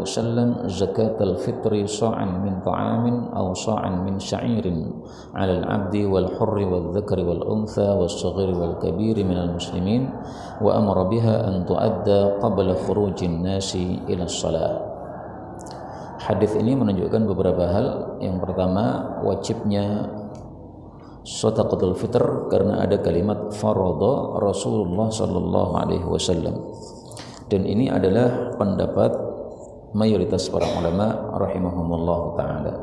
وسلم زكاة الفطر صاعا من طعام أو صاعا من شعير على العبد والحر والذكر والأنثى والصغير والكبير من المسلمين وأمر بها أن تؤدى قبل خروج الناس إلى الصلاة. Hadis ini menunjukkan beberapa hal. Yang pertama, wajibnya shadaqatul fitr karena ada kalimat farada Rasulullah sallallahu alaihi wasallam. Dan ini adalah pendapat mayoritas para ulama rahimahumullah ta'ala.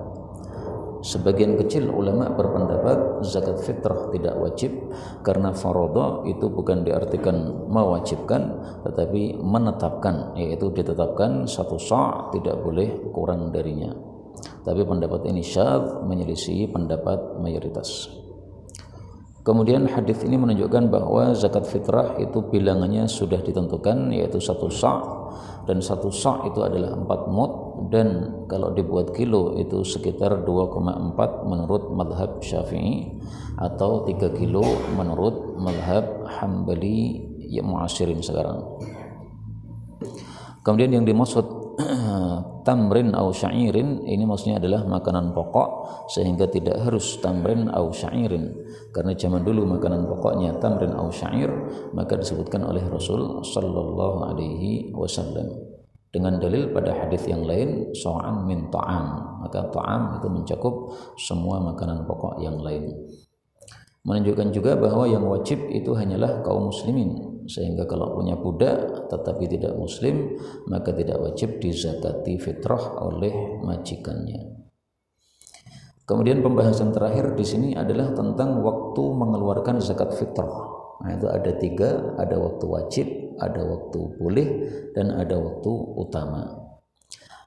Sebagian kecil ulama berpendapat zakat fitrah tidak wajib karena farada itu bukan diartikan mewajibkan tetapi menetapkan, yaitu ditetapkan 1 sa' tidak boleh kurang darinya. Tapi pendapat ini syadz, menyelisihi pendapat mayoritas. Kemudian hadis ini menunjukkan bahwa zakat fitrah itu bilangannya sudah ditentukan, yaitu 1 sa', dan 1 sa' itu adalah 4 mud, dan kalau dibuat kilo itu sekitar 2,4 menurut madhab Syafi'i atau 3 kilo menurut madhab Hambali yang muasirin sekarang. Kemudian yang dimaksud tamrin au syairin ini maksudnya adalah makanan pokok, sehingga tidak harus tamrin au syairin, karena zaman dulu makanan pokoknya tamrin au syair, maka disebutkan oleh Rasul sallallahu alaihi wasallam dengan dalil pada hadis yang lain sa'an min ta'am, maka ta'am itu mencakup semua makanan pokok yang lain. Menunjukkan juga bahwa yang wajib itu hanyalah kaum muslimin, sehingga kalau punya budak tetapi tidak muslim maka tidak wajib dizakati fitrah oleh majikannya. Kemudian pembahasan terakhir di sini adalah tentang waktu mengeluarkan zakat fitrah. Nah, itu ada 3, ada waktu wajib, ada waktu boleh, dan ada waktu utama.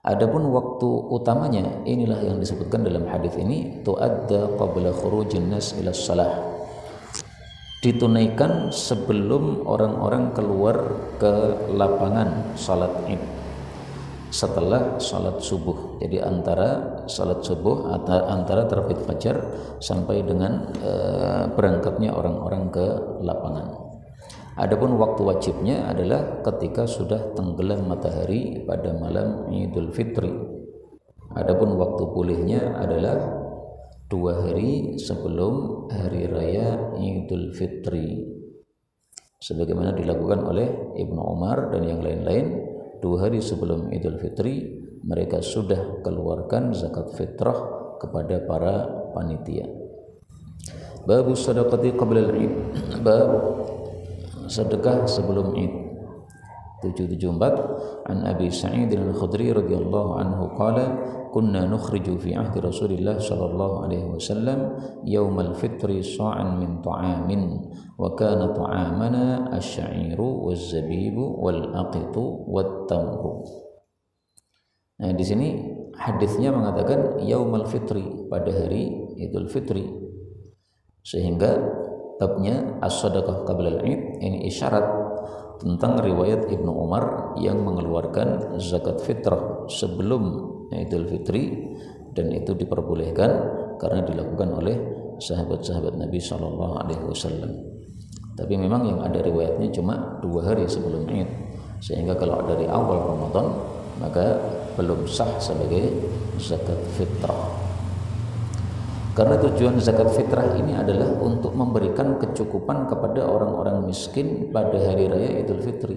Adapun waktu utamanya inilah yang disebutkan dalam hadis ini, tu'adda qabla khurujin nas ila shalah. Ditunaikan sebelum orang-orang keluar ke lapangan salat Id, setelah salat subuh. Jadi antara salat subuh, antara terbit fajar sampai dengan berangkatnya orang-orang ke lapangan. Adapun waktu wajibnya adalah ketika sudah tenggelam matahari pada malam Idul Fitri. Adapun waktu bolehnya adalah 2 hari sebelum hari raya Idul Fitri, sebagaimana dilakukan oleh Ibnu Umar dan yang lain-lain. 2 hari sebelum Idul Fitri mereka sudah keluarkan zakat fitrah kepada para panitia. Babu sadaqati qabla al-Id, bab sedekah sebelum Id. 774 An Abi Sa'id al-Khudri radhiyallahu anhu qala kunna nukhriju fi ahdi Rasulillah sallallahu alaihi wasallam yaumal fitri sa'an min ta'amin wa kana ta'amana asy-sya'iru waz-zabibu wal-aqitu wat-tamru. Nah, di sini hadisnya mengatakan yaumal fitri, pada hari Idul Fitri, sehingga babnya as-sadaqah qabla al-Id ini isyarat tentang riwayat Ibnu Umar yang mengeluarkan zakat fitrah sebelum Idul Fitri, dan itu diperbolehkan karena dilakukan oleh sahabat-sahabat Nabi sallallahu alaihi wasallam. Tapi memang yang ada riwayatnya cuma 2 hari sebelum Id, sehingga kalau dari awal Ramadan maka belum sah sebagai zakat fitrah. Karena tujuan zakat fitrah ini adalah untuk memberikan kecukupan kepada orang-orang miskin pada hari raya Idul Fitri.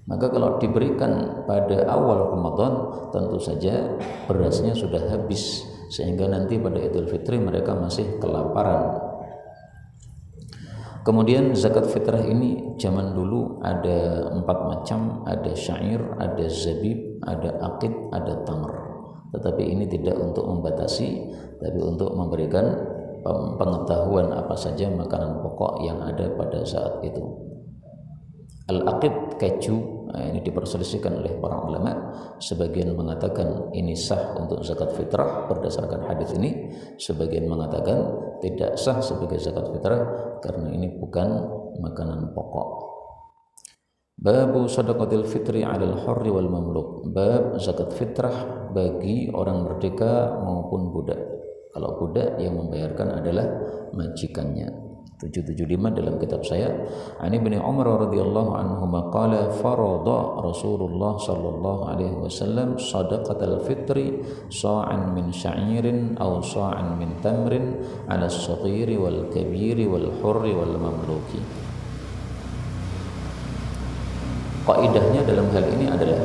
Maka kalau diberikan pada awal Ramadan, tentu saja berasnya sudah habis, sehingga nanti pada Idul Fitri mereka masih kelaparan. Kemudian zakat fitrah ini zaman dulu ada 4 macam, ada syair, ada zabib, ada aqid, ada tamr. Tetapi ini tidak untuk membatasi, tapi untuk memberikan pengetahuan apa saja makanan pokok yang ada pada saat itu. Al-aqid, keju, ini diperselisihkan oleh para ulama. Sebagian mengatakan ini sah untuk zakat fitrah berdasarkan hadis ini, sebagian mengatakan tidak sah sebagai zakat fitrah karena ini bukan makanan pokok. Babu sadaqatil fitri 'alal hurri wal mamluk. Bab zakat fitrah bagi orang merdeka maupun budak. Kalau budak yang membayarkan adalah majikannya. 775 dalam kitab saya. Ani bin Umar radhiyallahu anhu qala farada Rasulullah sallallahu alaihi wasallam shadaqatal fitri sa'an min sya'irin aw sa'an min tamrin 'ala as-saghiri wal kabiri wal hurri wal mamluki. Kaidahnya dalam hal ini adalah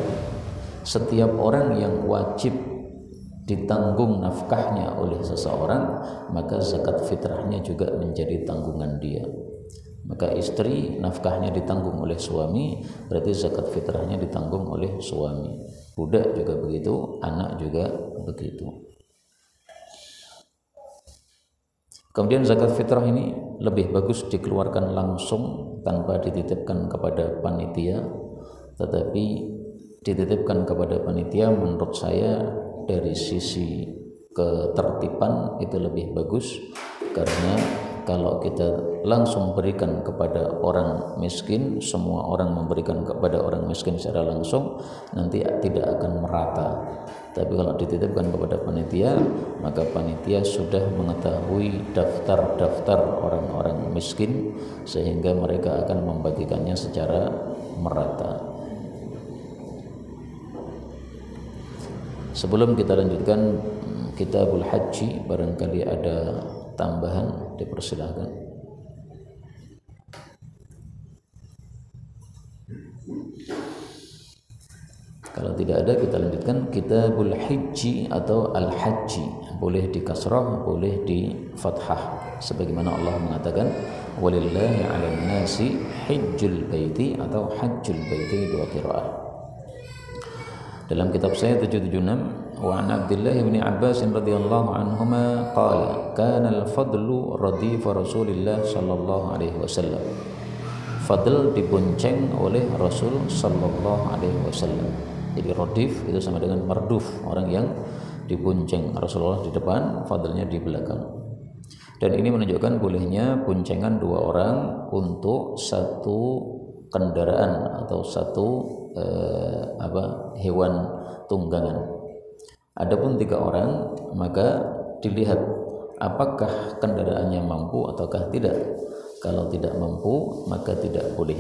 setiap orang yang wajib ditanggung nafkahnya oleh seseorang, maka zakat fitrahnya juga menjadi tanggungan dia. Maka istri nafkahnya ditanggung oleh suami, berarti zakat fitrahnya ditanggung oleh suami. Budak juga begitu, anak juga begitu. Kemudian zakat fitrah ini lebih bagus dikeluarkan langsung tanpa dititipkan kepada panitia, tetapi dititipkan kepada panitia menurut saya dari sisi ketertiban itu lebih bagus, karena kalau kita langsung berikan kepada orang miskin, semua orang memberikan kepada orang miskin secara langsung, nanti tidak akan merata. Tapi kalau dititipkan kepada panitia, maka panitia sudah mengetahui daftar-daftar orang-orang miskin, sehingga mereka akan membagikannya secara merata. Sebelum kita lanjutkan Kitabul Haji, barangkali ada tambahan, dipersilahkan. Kalau tidak ada, kita lanjutkan Kitabul Haji atau Al-Haji. Boleh di kasrah, boleh di fathah, sebagaimana Allah mengatakan walillahi 'alan nasi hajjul baiti atau hajjul baiti, dua qiraah. Dalam kitab saya 776, wa an Abdullah bin Abbas radhiyallahu anhuma qala kana al-fadlu radif Rasulillah sallallahu alaihi wasallam. Fadl dibonceng oleh Rasul sallallahu alaihi wasallam. Jadi radif itu sama dengan marduf, orang yang dibonceng. Rasulullah di depan, fadlnya di belakang. Dan ini menunjukkan bolehnya boncengan dua orang untuk satu kendaraan atau satu hewan tunggangan. Adapun tiga orang, maka dilihat apakah kendaraannya mampu ataukah tidak. Kalau tidak mampu, maka tidak boleh.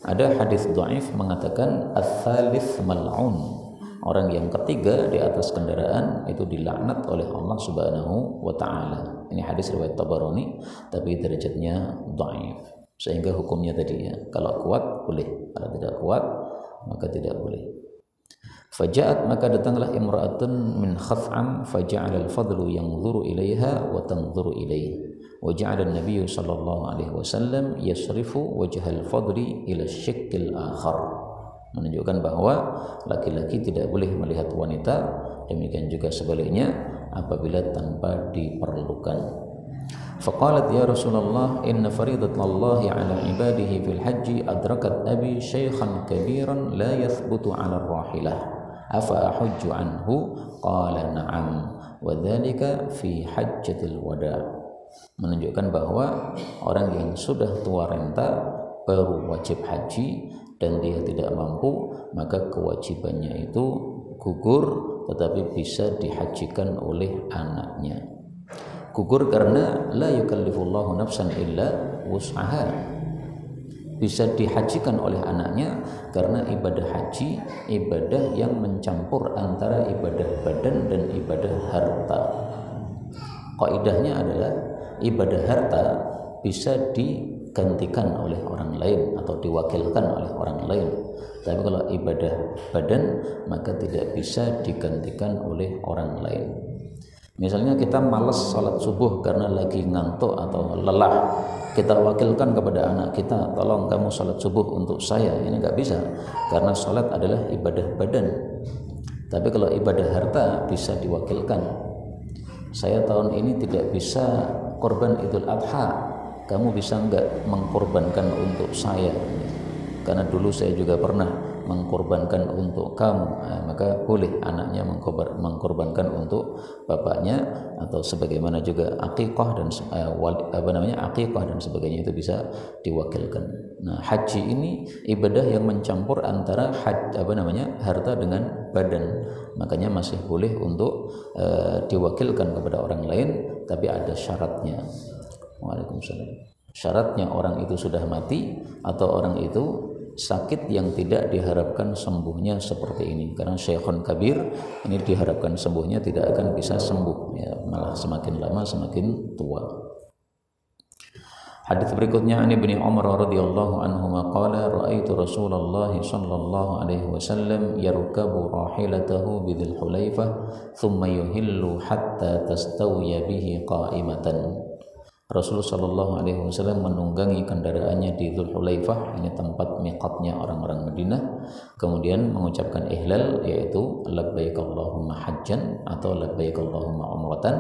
Ada hadis dhaif mengatakan ats-tsalits mal'un. Orang yang ketiga di atas kendaraan itu dilaknat oleh Allah Subhanahu wa taala. Ini hadis riwayat Tabarani, tapi derajatnya dhaif. Sehingga hukumnya tadi ya, kalau kuat boleh, kalau tidak kuat maka tidak boleh. Faja'at, maka datanglah imra'atun min Khaf'am, faja'ala al-fadlu yanzuru ilaiha wa tanzuru ilaihi, wa ja'ala an-nabiy sallallahu alaihi wasallam yasrifu wajha al-fadli ila asy-syiqqil akhar. Menunjukkan bahwa laki-laki tidak boleh melihat wanita, demikian juga sebaliknya apabila tanpa diperlukan. Faqalat ya Rasulullah inna faridatallahi ala ibadihi fil haji adrakat abi syaikhan kabiran la yathbutu ala rahilah afa ahujju anhu qala na'am wa dhalika fi hajjatil wada'. Menunjukkan bahwa orang yang sudah tua renta baru wajib haji dan dia tidak mampu, maka kewajibannya itu gugur, tetapi bisa dihajikan oleh anaknya. Gugur karena la yukallifullahu nafsan illa wus'aha. Bisa dihajikan oleh anaknya karena ibadah haji ibadah yang mencampur antara ibadah badan dan ibadah harta. Kaidahnya adalah ibadah harta bisa digantikan oleh orang lain atau diwakilkan oleh orang lain. Tapi kalau ibadah badan maka tidak bisa digantikan oleh orang lain. Misalnya kita malas sholat subuh karena lagi ngantuk atau lelah, kita wakilkan kepada anak kita, tolong kamu sholat subuh untuk saya. Ini nggak bisa, karena sholat adalah ibadah badan. Tapi kalau ibadah harta bisa diwakilkan. Saya tahun ini tidak bisa korban Idul Adha, kamu bisa nggak mengkorbankan untuk saya? Karena dulu saya juga pernah mengkorbankan untuk kamu, maka boleh anaknya mengkorbankan untuk bapaknya, atau sebagaimana juga akikah dan akikah dan sebagainya itu bisa diwakilkan. Nah, haji ini ibadah yang mencampur antara harta dengan badan, makanya masih boleh untuk diwakilkan kepada orang lain, tapi ada syaratnya. Waalaikumsalam. Syaratnya orang itu sudah mati atau orang itu sakit yang tidak diharapkan sembuhnya seperti ini. Karena syekhun kabir ini diharapkan sembuhnya tidak akan bisa sembuh, ya, malah semakin lama semakin tua. Hadis berikutnya an Ibnu Umar radhiyallahu anhu qala ra'aitu Rasulullah sallallahu alaihi wasallam yarkabu rahilatahu bidhil hulaifah thumma yuhillu hatta tastawiya bihi qa'imatan. Rasulullah sallallahu alaihi wasallam menunggangi kendaraannya di Dzul Hulaifah, ini tempat miqatnya orang-orang Madinah, kemudian mengucapkan ihlal yaitu labbaik Allahumma hajjan atau labbaik Allahumma umratan,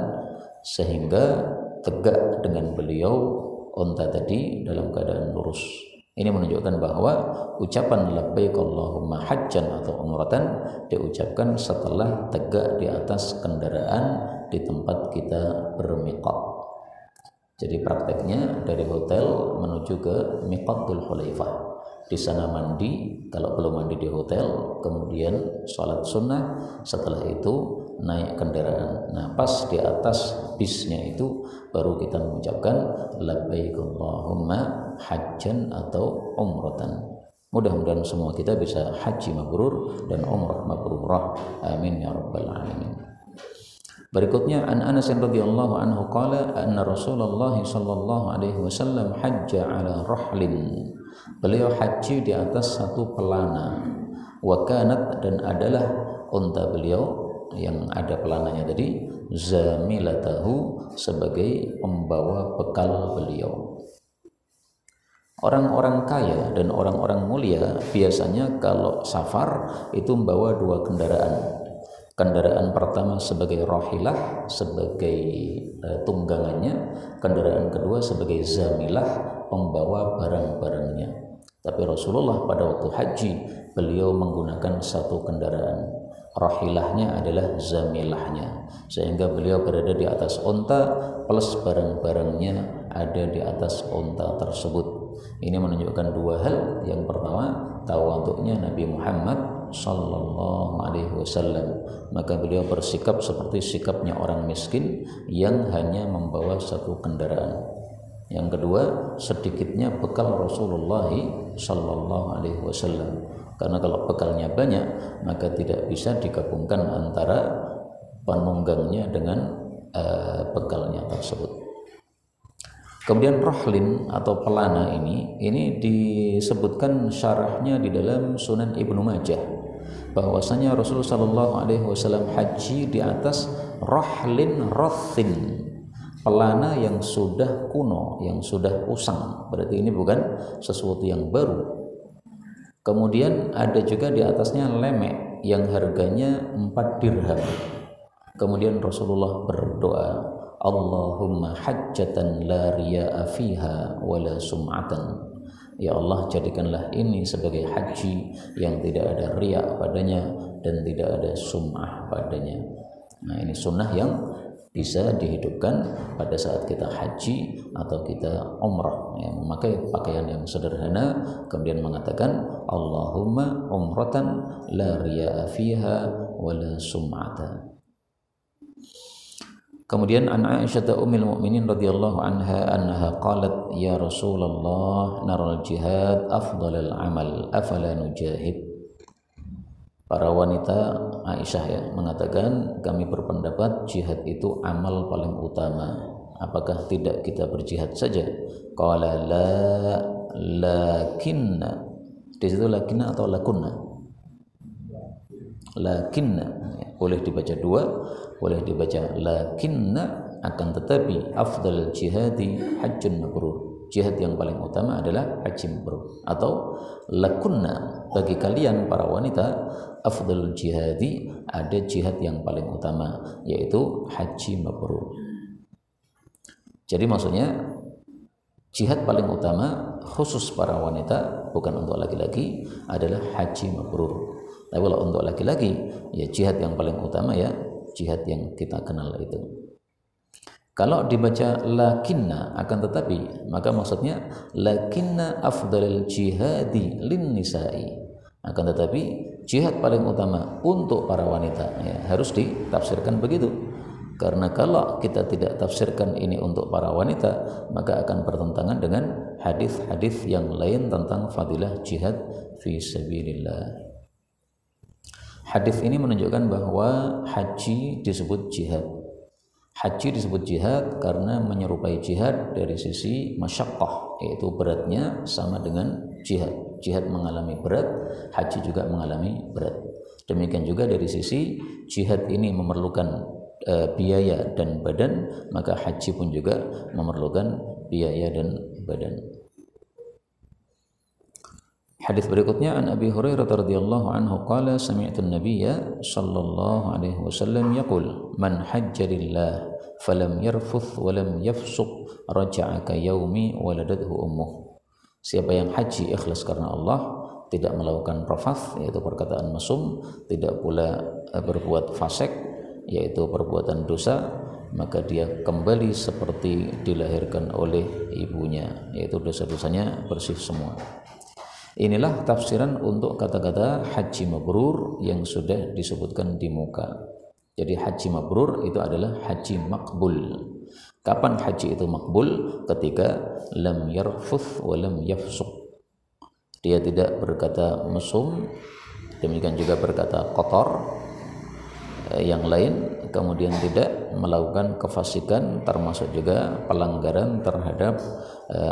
sehingga tegak dengan beliau unta tadi dalam keadaan lurus. Ini menunjukkan bahwa ucapan labbaik Allahumma hajjan atau umratan diucapkan setelah tegak di atas kendaraan di tempat kita bermiqat. Jadi prakteknya dari hotel menuju ke miqat Dzul Hulaifah. Di sana mandi, kalau belum mandi di hotel, kemudian sholat sunnah, setelah itu naik kendaraan. Nah, pas di atas bisnya itu baru kita mengucapkan labbaik Allahumma hajjan atau umratan. Mudah-mudahan semua kita bisa haji mabrur dan umrah mabrurah. Amin ya rabbal alamin. Berikutnya an Anas radhiyallahu anhu qala anna Rasulullah sallallahu alaihi wasallam hajja ala rahlin. Beliau haji di atas satu pelana. Wa kanat, dan adalah unta beliau yang ada pelananya tadi zamilatahu, sebagai pembawa bekal beliau. Orang-orang kaya dan orang-orang mulia biasanya kalau safar itu membawa dua kendaraan. Kendaraan pertama sebagai rahilah, sebagai tunggangannya. Kendaraan kedua sebagai zamilah, pembawa barang-barangnya. Tapi Rasulullah pada waktu haji, beliau menggunakan satu kendaraan. Rahilahnya adalah zamilahnya, sehingga beliau berada di atas unta plus barang-barangnya ada di atas unta tersebut. Ini menunjukkan dua hal. Yang pertama, tawadhu'nya Nabi Muhammad sallallahu alaihi wasallam, maka beliau bersikap seperti sikapnya orang miskin yang hanya membawa satu kendaraan. Yang kedua, sedikitnya bekal Rasulullah sallallahu alaihi wasallam, karena kalau bekalnya banyak maka tidak bisa digabungkan antara penunggangnya dengan bekalnya tersebut. Kemudian rahlin atau pelana ini disebutkan syarahnya di dalam Sunan Ibnu Majah, bahwasanya Rasulullah sallallahu alaihi wasallam haji di atas rahlin rathin, pelana yang sudah kuno, yang sudah usang. Berarti ini bukan sesuatu yang baru. Kemudian ada juga di atasnya lemek yang harganya 4 dirham. Kemudian Rasulullah berdoa, Allahumma hajjatan la riya'a fiha wala sum'atan. Ya Allah, jadikanlah ini sebagai haji yang tidak ada riya padanya dan tidak ada sum'ah padanya. Nah, ini sunnah yang bisa dihidupkan pada saat kita haji atau kita umrah, ya, memakai pakaian yang sederhana, kemudian mengatakan Allahumma umratan la riya'a fiha wala sum'atan. Kemudian an Aisyah ummul mukminin radhiyallahu anha annaha qalat ya Rasulullah naral jihad afdalul amal afala nujahid. Para wanita Aisyah ya mengatakan, kami berpendapat jihad itu amal paling utama, apakah tidak kita berjihad saja? Qala la lakinna. Di situ lakinna atau lakunna? Lakinna, boleh dibaca dua, boleh dibaca lakinna, akan tetapi afdal jihadi hajjun mabrur, jihad yang paling utama adalah haji mabrur. Atau lakunna, bagi kalian para wanita, afdal jihadi, ada jihad yang paling utama, yaitu haji mabrur. Jadi maksudnya jihad paling utama khusus para wanita, bukan untuk laki-laki, adalah haji mabrur. Tapi kalau untuk laki-laki, ya jihad yang paling utama ya jihad yang kita kenal itu. Kalau dibaca lakinna akan tetapi, maka maksudnya lakinna afdalul jihadi lin nisa'i, akan tetapi jihad paling utama untuk para wanita, ya harus ditafsirkan begitu. Karena kalau kita tidak tafsirkan ini untuk para wanita, maka akan bertentangan dengan hadis-hadis yang lain tentang fadilah jihad fi sabilillah. Hadis ini menunjukkan bahwa haji disebut jihad. Haji disebut jihad karena menyerupai jihad dari sisi masyaqqah, yaitu beratnya sama dengan jihad. Jihad mengalami berat, haji juga mengalami berat. Demikian juga dari sisi jihad ini memerlukan biaya dan badan, maka haji pun juga memerlukan biaya dan badan. Hadis berikutnya an Abi Hurairah radhiyallahu anhu qala sami'tu an-nabiyya sallallahu alaihi wasallam yaqul man hajja lillah falam yarfuth wa lam yafsuq raja'a ka yaumi waladathu ummuh. Siapa yang haji ikhlas karena Allah, tidak melakukan rafath yaitu perkataan mesum, tidak pula berbuat fasik yaitu perbuatan dosa, maka dia kembali seperti dilahirkan oleh ibunya, yaitu dosa-dosanya bersih semua. Inilah tafsiran untuk kata-kata haji mabrur yang sudah disebutkan di muka. Jadi haji mabrur itu adalah haji makbul. Kapan haji itu makbul? Ketika lam yarfuth wa lam yafsuq. Dia tidak berkata mesum, demikian juga berkata kotor, yang lain, kemudian tidak melakukan kefasikan, termasuk juga pelanggaran terhadap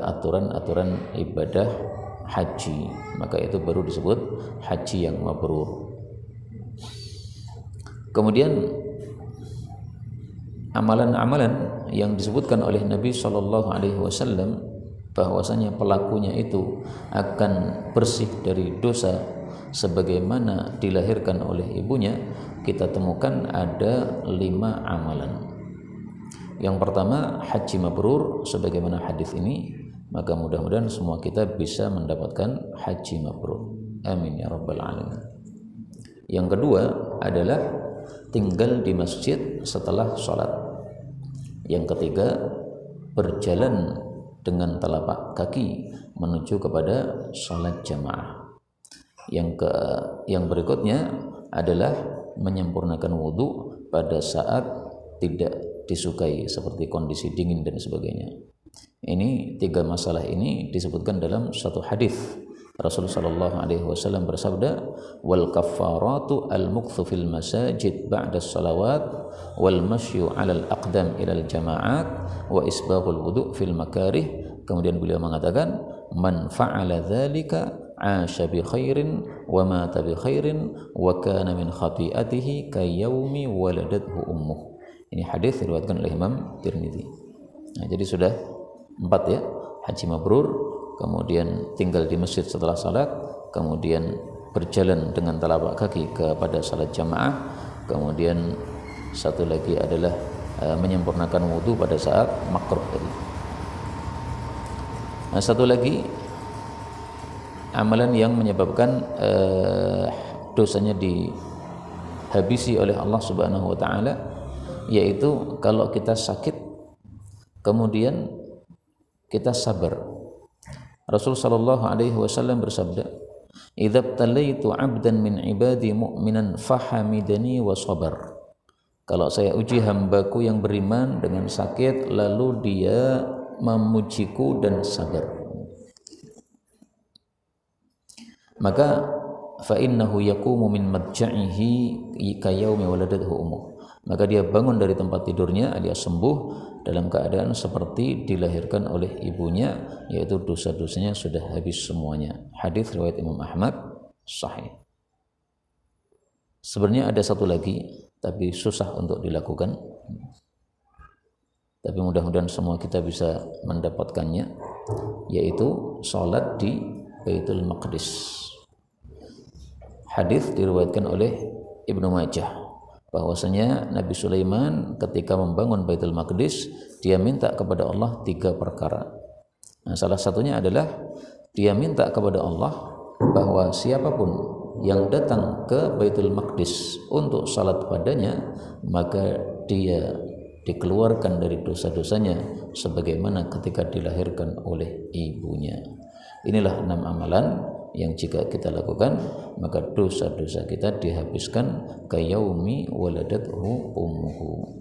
aturan-aturan ibadah haji, maka itu baru disebut haji yang mabrur. Kemudian amalan-amalan yang disebutkan oleh Nabi Shallallahu Alaihi Wasallam bahwasanya pelakunya itu akan bersih dari dosa sebagaimana dilahirkan oleh ibunya, kita temukan ada 5 amalan. Yang pertama haji mabrur sebagaimana hadis ini. Maka mudah-mudahan semua kita bisa mendapatkan haji mabrur. Amin ya rabbal alamin. Yang kedua adalah tinggal di masjid setelah sholat. Yang ketiga, berjalan dengan telapak kaki menuju kepada sholat jamaah. Yang berikutnya adalah menyempurnakan wudhu pada saat tidak disukai seperti kondisi dingin dan sebagainya. Ini 3 masalah ini disebutkan dalam satu hadis. Rasulullah sallallahu alaihi wasallam bersabda, "Wal kaffaratu al-mukthu fil masajid ba'da as-salawat wal mashyu 'alal aqdam ila al-jama'at wa isbaghul wudu' fil makarih." Kemudian beliau mengatakan, "Man fa'ala dzalika 'asha bi khairin wa mata bi khairin wa kana min khati'atihi kayaumi waladathu ummuh." Ini hadis diriwayatkan oleh Imam Tirmidzi. Nah, jadi sudah 4 ya, haji mabrur, kemudian tinggal di masjid setelah salat, kemudian berjalan dengan telapak kaki kepada salat jamaah, kemudian satu lagi adalah menyempurnakan wudhu pada saat makruh tadi. Nah, satu lagi amalan yang menyebabkan dosanya dihabisi oleh Allah Subhanahu wa taala, yaitu kalau kita sakit kemudian kita sabar. Rasul sallallahu alaihi wasallam bersabda, "Idza btalaitu 'abdan min 'ibadi mu'minan fahamidani wa sabar." Kalau saya uji hambaku yang beriman dengan sakit lalu dia memujiku dan sabar, maka fa innahu yaqumu min madja'ihi ka yaumi waladathu ummuh. Maka dia bangun dari tempat tidurnya alias sembuh dalam keadaan seperti dilahirkan oleh ibunya, yaitu dosa-dosanya sudah habis semuanya. Hadis riwayat Imam Ahmad sahih. Sebenarnya ada satu lagi tapi susah untuk dilakukan. Tapi mudah-mudahan semua kita bisa mendapatkannya, yaitu salat di Baitul Maqdis. Hadis diriwayatkan oleh Ibnu Majah bahwasanya Nabi Sulaiman ketika membangun Baitul Maqdis, dia minta kepada Allah 3 perkara. Nah, salah satunya adalah dia minta kepada Allah bahwa siapapun yang datang ke Baitul Maqdis untuk salat padanya, maka dia dikeluarkan dari dosa-dosanya sebagaimana ketika dilahirkan oleh ibunya. Inilah 6 amalan yang jika kita lakukan maka dosa-dosa kita dihabiskan kayaumi waladathu ummuhu.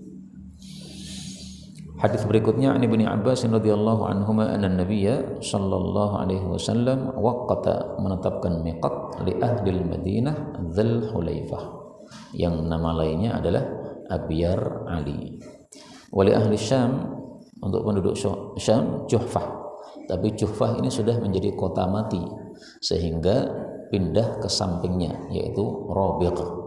Hadis berikutnya an Ibnu Abbas radhiyallahu anhuma anna Nabiyya sallallahu alaihi wasallam waqata menetapkan miqat li ahli Madinah Dzul Hulaifah yang nama lainnya adalah Abyar Ali. Wali ahli Syam untuk penduduk Syam Juhfah. Tapi Juhfah ini sudah menjadi kota mati sehingga pindah ke sampingnya yaitu Rabiq.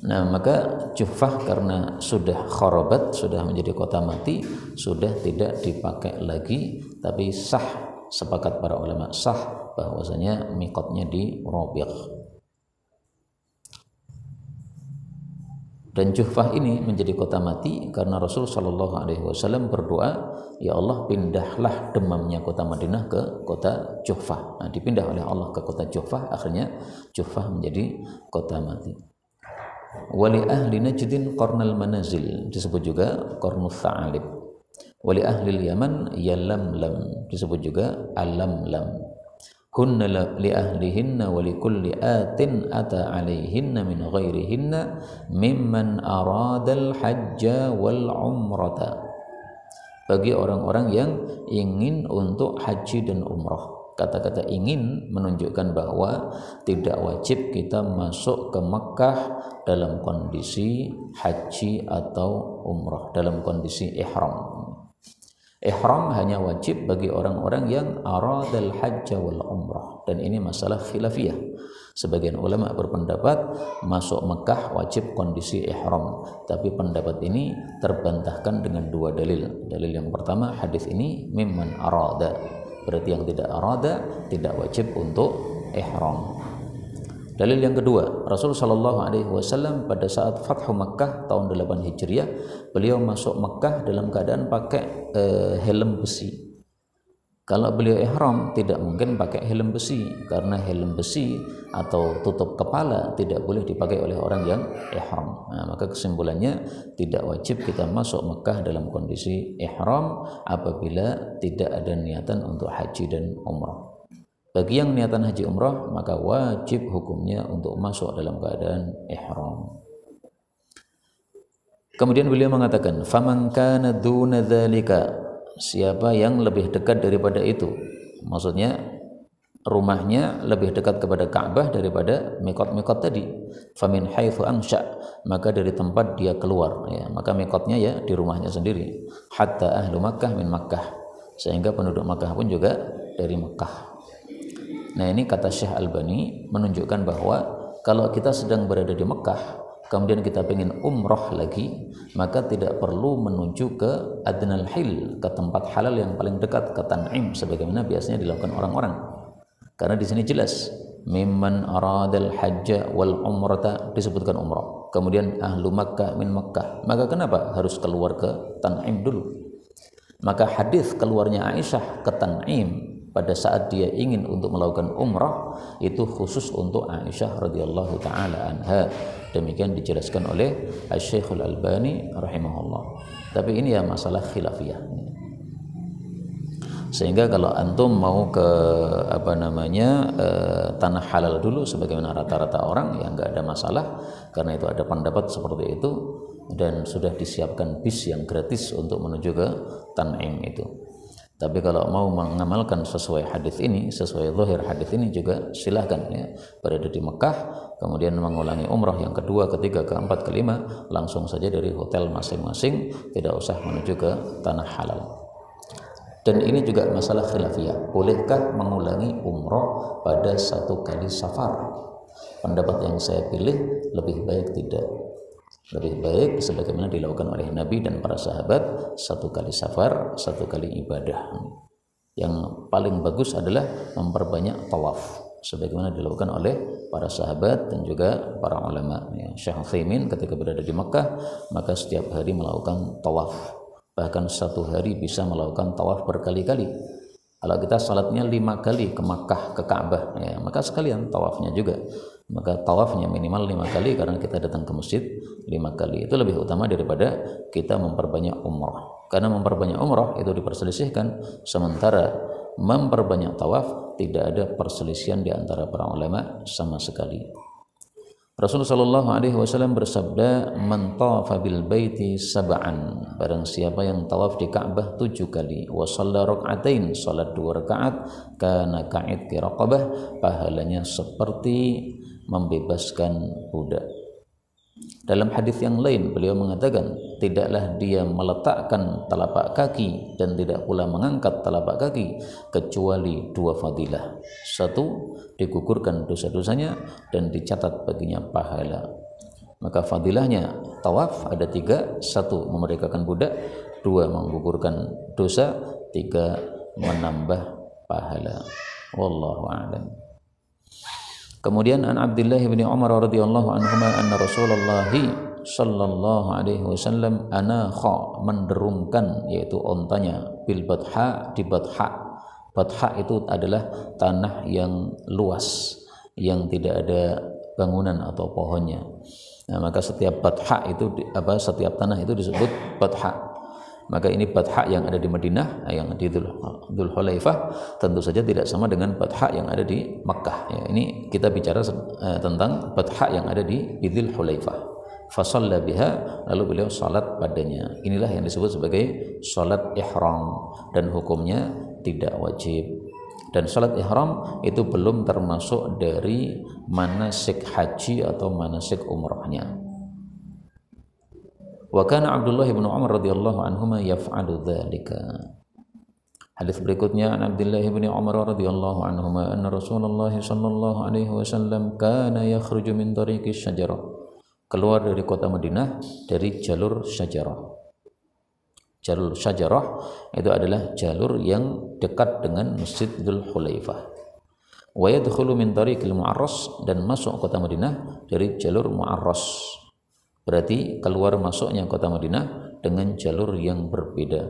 Nah, maka Juhfah karena sudah kharabat, sudah menjadi kota mati, sudah tidak dipakai lagi, tapi sah, sepakat para ulama sah bahwasanya miqatnya di Rabiq. Dan Juhfah ini menjadi kota mati karena Rasul Shallallahu Alaihi Wasallam berdoa, ya Allah pindahlah demamnya kota Madinah ke kota Juhfah. Nah, dipindah oleh Allah ke kota Juhfah, akhirnya Juhfah menjadi kota mati. Wali ahli Najdin qarnal manazil, disebut juga qarnus sa'alib. Wali ahli Yaman yalamlam, disebut juga alamlam. Hunna li ahlihinna wa li kulli atin ata alaihinna min ghairihinna mimman aradal hajja wal umrata. Bagi orang-orang yang ingin untuk haji dan umrah. Kata-kata ingin menunjukkan bahwa tidak wajib kita masuk ke Mekah dalam kondisi haji atau umrah, dalam kondisi ihram. Ihram hanya wajib bagi orang-orang yang aradal hajja wal umrah, dan ini masalah khilafiyah. Sebagian ulama berpendapat masuk Mekah wajib kondisi ihram, tapi pendapat ini terbantahkan dengan dua dalil. Dalil yang pertama, hadis ini mimman arada, berarti yang tidak arada tidak wajib untuk ihram. Dalil yang kedua, Rasul Shallallahu Alaihi Wasallam pada saat Fathu Makkah tahun 8 Hijriah, beliau masuk Makkah dalam keadaan pakai helm besi. Kalau beliau ihram tidak mungkin pakai helm besi, karena helm besi atau tutup kepala tidak boleh dipakai oleh orang yang ihram. Nah, maka kesimpulannya tidak wajib kita masuk Makkah dalam kondisi ihram apabila tidak ada niatan untuk haji dan umrah. Bagi yang niatan haji umrah, maka wajib hukumnya untuk masuk dalam keadaan ihram. Kemudian beliau mengatakan, "Faman kana duna dzalika", siapa yang lebih dekat daripada itu. Maksudnya rumahnya lebih dekat kepada Ka'bah daripada miqat-miqat tadi. Famin haitsu ansha, maka dari tempat dia keluar, ya, maka miqatnya ya di rumahnya sendiri. Hatta ahlu Makkah min Makkah, sehingga penduduk Makkah pun juga dari Makkah. Nah, ini kata Syekh Albani menunjukkan bahwa kalau kita sedang berada di Mekah, kemudian kita ingin umroh lagi, maka tidak perlu menuju ke Adnal Hil, ke tempat halal yang paling dekat, ke Tan'im, sebagaimana biasanya dilakukan orang-orang. Karena di sini jelas, mimman aradal hajja wal umrata, disebutkan umrah. Kemudian ahlu Makkah min Makkah. Maka kenapa harus keluar ke Tan'im dulu? Maka hadis keluarnya Aisyah ke Tan'im pada saat dia ingin untuk melakukan umrah itu khusus untuk Aisyah radhiyallahu taala anha. Demikian dijelaskan oleh Asy-Syaikh Al-Albani rahimahullah. Tapi ini ya masalah khilafiyah. Sehingga kalau antum mau ke tanah halal dulu sebagaimana rata-rata orang, ya enggak ada masalah, karena itu ada pendapat seperti itu dan sudah disiapkan bis yang gratis untuk menuju ke Tan'im itu. Tapi kalau mau mengamalkan sesuai hadis ini, sesuai zahir hadis ini juga silahkan, ya, berada di Mekah, kemudian mengulangi umrah yang kedua, ketiga, keempat, kelima, langsung saja dari hotel masing-masing, tidak usah menuju ke tanah halal. Dan ini juga masalah khilafiyah, bolehkah mengulangi umrah pada satu kali safar? Pendapat yang saya pilih lebih baik tidak. Lebih baik sebagaimana dilakukan oleh Nabi dan para sahabat, satu kali safar, satu kali ibadah. Yang paling bagus adalah memperbanyak tawaf, sebagaimana dilakukan oleh para sahabat dan juga para ulama. Syekh Utsaimin ketika berada di Makkah, maka setiap hari melakukan tawaf, bahkan satu hari bisa melakukan tawaf berkali-kali. Kalau kita salatnya 5 kali ke Makkah, ke Ka'bah, ya, maka sekalian tawafnya juga. Maka tawafnya minimal 5 kali karena kita datang ke masjid 5 kali. Itu lebih utama daripada kita memperbanyak umrah. Karena memperbanyak umrah itu diperselisihkan, sementara memperbanyak tawaf tidak ada perselisihan di antara para ulama sama sekali. Rasulullah sallallahu alaihi wasallam bersabda, "Man tawafa bil baiti sab'an." Barang siapa yang tawaf di Ka'bah 7 kali, wa shalla rak'atain, salat 2 rakaat, kana ka'idki raqabah, pahalanya seperti membebaskan budak. Dalam hadis yang lain beliau mengatakan, tidaklah dia meletakkan telapak kaki dan tidak pula mengangkat telapak kaki kecuali 2 fadilah. 1, digugurkan dosa-dosanya dan dicatat baginya pahala. Maka fadilahnya tawaf ada 3, 1 memerdekakan budak, 2 menggugurkan dosa, 3 menambah pahala. Wallahu a'lam. Kemudian an Abdullah bin Umar radhiyallahu anhuma anna Rasulullah sallallahu alaihi wasallam anakha, menderungkan, yaitu ontanya, bil batha, di batha. Batha itu adalah tanah yang luas yang tidak ada bangunan atau pohonnya. Nah, maka setiap batha itu setiap tanah itu disebut batha. Maka ini batha yang ada di Madinah, yang di Dzul Hulaifah, tentu saja tidak sama dengan batha yang ada di Makkah. Ya, ini kita bicara tentang batha yang ada di Dzul Hulaifah. Fasalla biha, lalu beliau salat padanya. Inilah yang disebut sebagai salat ihram dan hukumnya tidak wajib. Dan salat ihram itu belum termasuk dari manasik haji atau manasik umrahnya. Wa kana Abdullah bin Umar radhiyallahu anhuma yaf'alu dzalika. Hadis berikutnya an Abdullah bin Umar radhiyallahu anhuma anna Rasulullah sallallahu alaihi wasallam kana yakhruju min tariqi syajarah, keluar dari kota Madinah dari jalur syajarah. Jalur syajarah itu adalah jalur yang dekat dengan Masjid Dzul Hulaifah. Wa yadkhulu min tariqil Mu'arras, dan masuk kota Madinah dari jalur Mu'arras. Berarti keluar masuknya kota Madinah dengan jalur yang berbeda.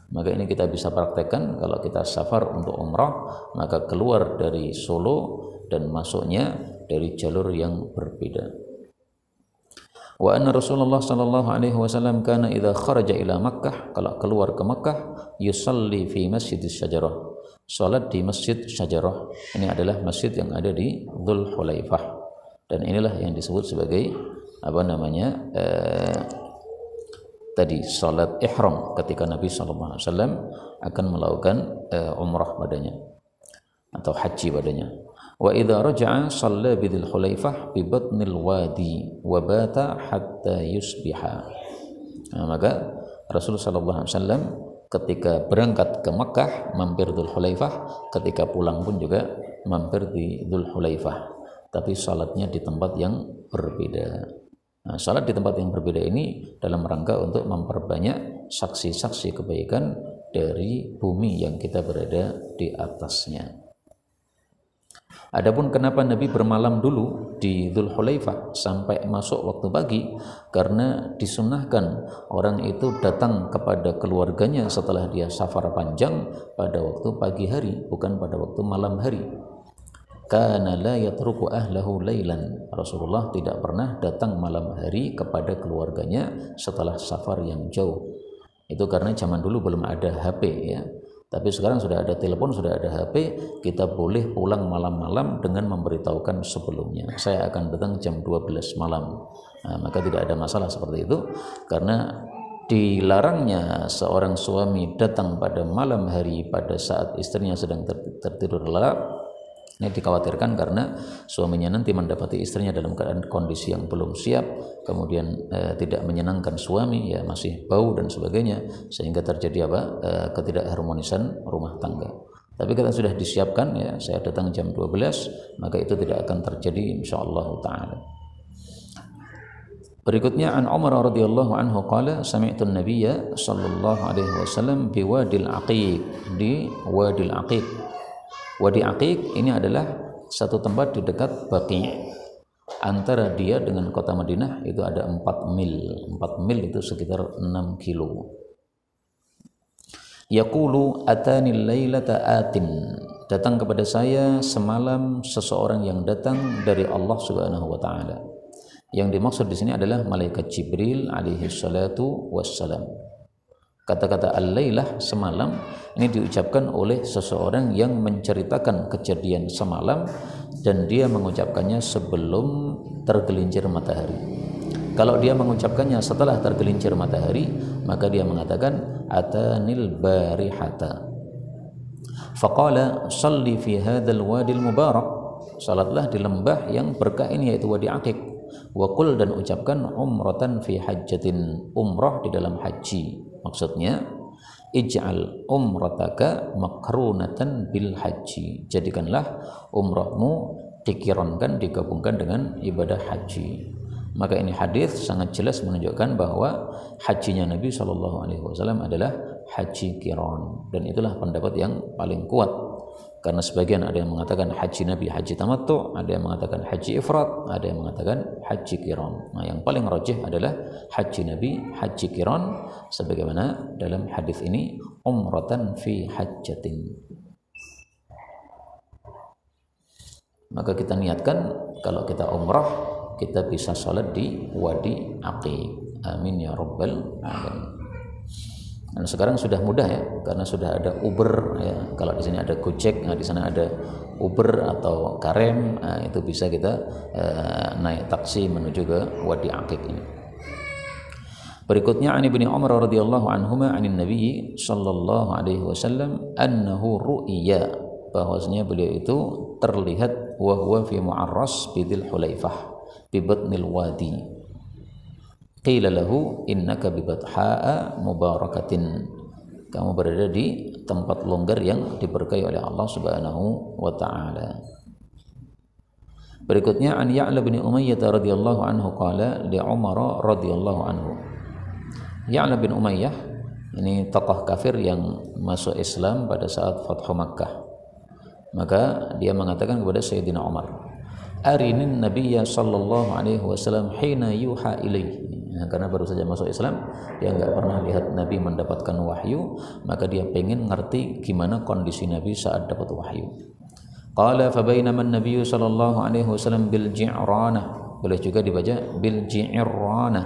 Maka ini kita bisa praktekkan kalau kita safar untuk umrah, maka keluar dari Solo dan masuknya dari jalur yang berbeda. Wa anna Rasulullah sallallahu alaihi wasallam kana idza kharaja ila Makkah, kalau keluar ke Makkah, yusalli fi Masjidis Syajarah, salat di Masjid Syajarah. Ini adalah masjid yang ada di Dzul Hulaifah, dan inilah yang disebut sebagai tadi salat ihram ketika Nabi sallallahu alaihi wasallam akan melakukan umrah padanya atau haji padanya. Wa idza raja'a shalla bidil Hulaifah bi batnil wadi wa bata hatta yusbiha. Nah, maka Rasulullah sallallahu alaihi wasallam ketika berangkat ke Makkah mampir Dzul Hulaifah, ketika pulang pun juga mampir di Dzul Hulaifah, tapi salatnya di tempat yang berbeda. Nah, salat di tempat yang berbeda ini dalam rangka untuk memperbanyak saksi-saksi kebaikan dari bumi yang kita berada di atasnya. Adapun kenapa Nabi bermalam dulu di Dzul Hulaifah sampai masuk waktu pagi, karena disunnahkan orang itu datang kepada keluarganya setelah dia safar panjang pada waktu pagi hari, bukan pada waktu malam hari. Kana la yatruku ahlahu lailan. Rasulullah tidak pernah datang malam hari kepada keluarganya setelah safar yang jauh. Itu karena zaman dulu belum ada HP ya. Tapi sekarang sudah ada telepon, sudah ada HP, kita boleh pulang malam-malam dengan memberitahukan sebelumnya. Saya akan datang jam 12 malam. Nah, maka tidak ada masalah seperti itu, karena dilarangnya seorang suami datang pada malam hari pada saat istrinya sedang tertidur lelap. Ini dikhawatirkan karena suaminya nanti mendapati istrinya dalam keadaan kondisi yang belum siap, kemudian tidak menyenangkan suami, ya masih bau dan sebagainya, sehingga terjadi ketidakharmonisan rumah tangga. Tapi kita sudah disiapkan, ya saya datang jam 12, maka itu tidak akan terjadi insyaallah taala. Berikutnya an Umar radhiyallahu anhu qala sami'tu an-nabiyya sallallahu alaihi wasallam bi Wadil Aqiq, di Wadil Aqiq. Wadi Aqiq ini adalah satu tempat di dekat Baqi'. Antara dia dengan kota Madinah itu ada 4 mil. 4 mil itu sekitar 6 kilo. Yaqulu atani lailata atin. Datang kepada saya semalam seseorang yang datang dari Allah Subhanahu wa taala. Yang dimaksud di sini adalah malaikat Jibril alaihi salatu wassalam. Kata-kata al-lailah, semalam, ini diucapkan oleh seseorang yang menceritakan kejadian semalam dan dia mengucapkannya sebelum tergelincir matahari. Kalau dia mengucapkannya setelah tergelincir matahari, maka dia mengatakan atanil barihata faqala salli fi hadzal wadil mubarak, salatlah di lembah yang berkah ini yaitu Wadi Aqiq. Wa qul, dan ucapkan umratan fi hajjatin, umrah di dalam haji. Maksudnya ij'al umrataka makrunatan bil haji, jadikanlah umrahmu dikironkan, digabungkan dengan ibadah haji. Maka ini hadis sangat jelas menunjukkan bahwa hajinya Nabi SAW adalah haji kiron, dan itulah pendapat yang paling kuat. Karena sebagian ada yang mengatakan haji Nabi haji tamattu, ada yang mengatakan haji ifrat, ada yang mengatakan haji kiron. Nah, yang paling rajih adalah haji Nabi haji kiron, sebagaimana dalam hadis ini umratan fi hajjatin. Maka kita niatkan kalau kita umrah, kita bisa sholat di Wadi Aqiq. Amin ya rabbal alamin. Dan sekarang sudah mudah ya, karena sudah ada Uber ya. Kalau di sini ada Gojek, nah di sana ada Uber atau Karem, nah itu bisa kita naik taksi menuju ke Wadi Aqiq ini. Berikutnya, an Ibnu Umar radhiyallahu anhuma anin Nabi sallallahu alaihi wasallam annahu ru'ya, bahwasanya beliau itu terlihat wa huwa fi mu'arras bidil Hulaifah bi batnil wadi. Qila lahu innaka bi batha'a mubarakatin, kamu berada di tempat longgar yang diberkahi oleh Allah Subhanahu wa taala. Berikutnya, an Ya'la bin Umayyah radhiyallahu anhu qala li Umar radhiyallahu anhu. Ya'la bin Umayyah ini tokoh kafir yang masuk Islam pada saat Fathu Makkah. Maka dia mengatakan kepada Sayyidina Umar, arinin nabiyya sallallahu alaihi wasallam hina yuha ilaihi. Nah, karena baru saja masuk Islam, dia enggak pernah lihat Nabi mendapatkan wahyu, maka dia pengen ngerti gimana kondisi Nabi saat dapat wahyu. Qala fa bainama an-nabiy sallallahu alaihi wasallam bil ji'ranah, boleh juga dibaca bil ji'ranah,